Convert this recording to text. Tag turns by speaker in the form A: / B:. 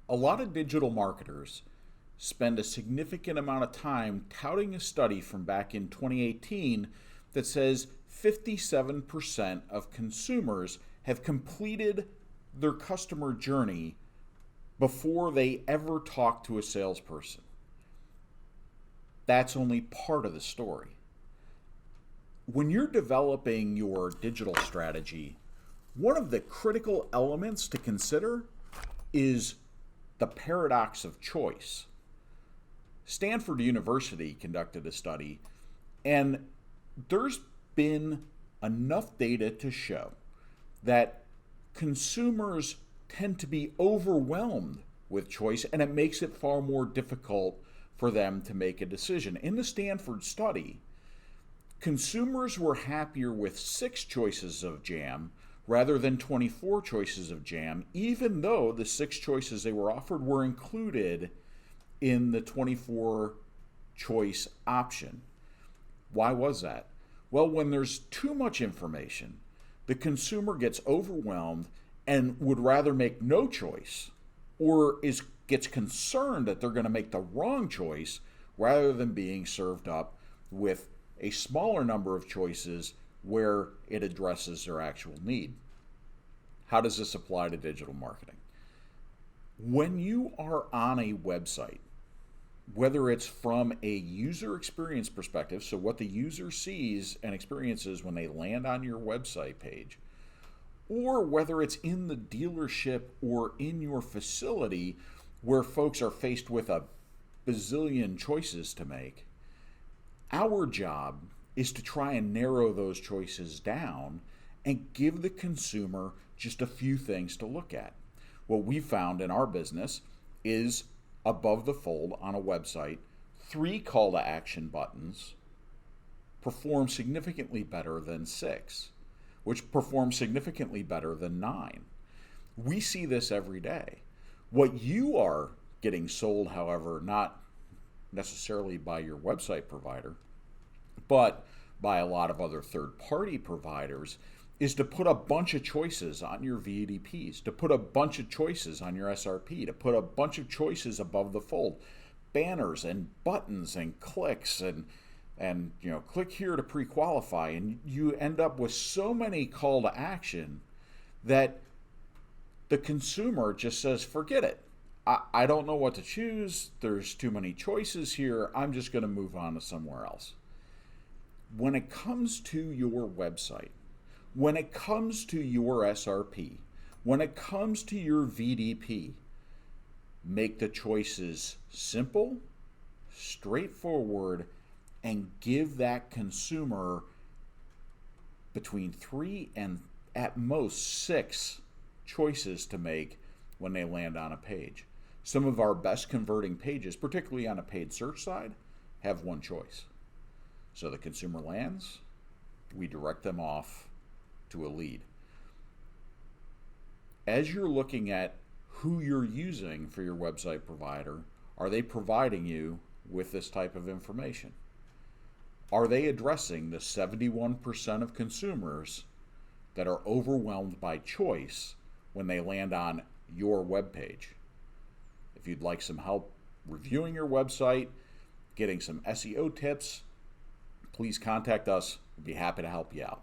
A: A lot of digital marketers spend a significant amount of time touting a study from back in 2018 that says 57% of consumers have completed their customer journey before they ever talk to a salesperson. That's only part of the story. When you're developing your digital strategy, one of the critical elements to consider is the paradox of choice. Stanford University conducted a study, and there's been enough data to show that consumers tend to be overwhelmed with choice, and it makes it far more difficult for them to make a decision. In the Stanford study, consumers were happier with 6 choices of jam rather than 24 choices of jam, even though the 6 choices they were offered were included in the 24 choice option. Why was that? Well, when there's too much information, the consumer gets overwhelmed and would rather make no choice, or gets concerned that they're going to make the wrong choice rather than being served up with a smaller number of choices where it addresses their actual need. How does this apply to digital marketing? When you are on a website, whether it's from a user experience perspective, so what the user sees and experiences when they land on your website page, or whether it's in the dealership or in your facility where folks are faced with a bazillion choices to make, our job is to try and narrow those choices down and give the consumer just a few things to look at. What we found in our business is above the fold on a website, 3 call to action buttons perform significantly better than 6, which perform significantly better than 9. We see this every day. What you are getting sold, however, not necessarily by your website provider, but by a lot of other third-party providers, is to put a bunch of choices on your VDPs, to put a bunch of choices on your SRP, to put a bunch of choices above the fold, banners and buttons and clicks and click here to pre-qualify, and you end up with so many call to action that the consumer just says, forget it. I don't know what to choose. There's too many choices here. I'm just going to move on to somewhere else. When it comes to your website, when it comes to your SRP, when it comes to your VDP, make the choices simple, straightforward, and give that consumer between 3 and at most 6 choices to make when they land on a page. Some of our best converting pages, particularly on a paid search side, have 1 choice. So the consumer lands, we direct them off to a lead. As you're looking at who you're using for your website provider, are they providing you with this type of information? Are they addressing the 71% of consumers that are overwhelmed by choice when they land on your web page? If you'd like some help reviewing your website, getting some SEO tips, please contact us. We'd be happy to help you out.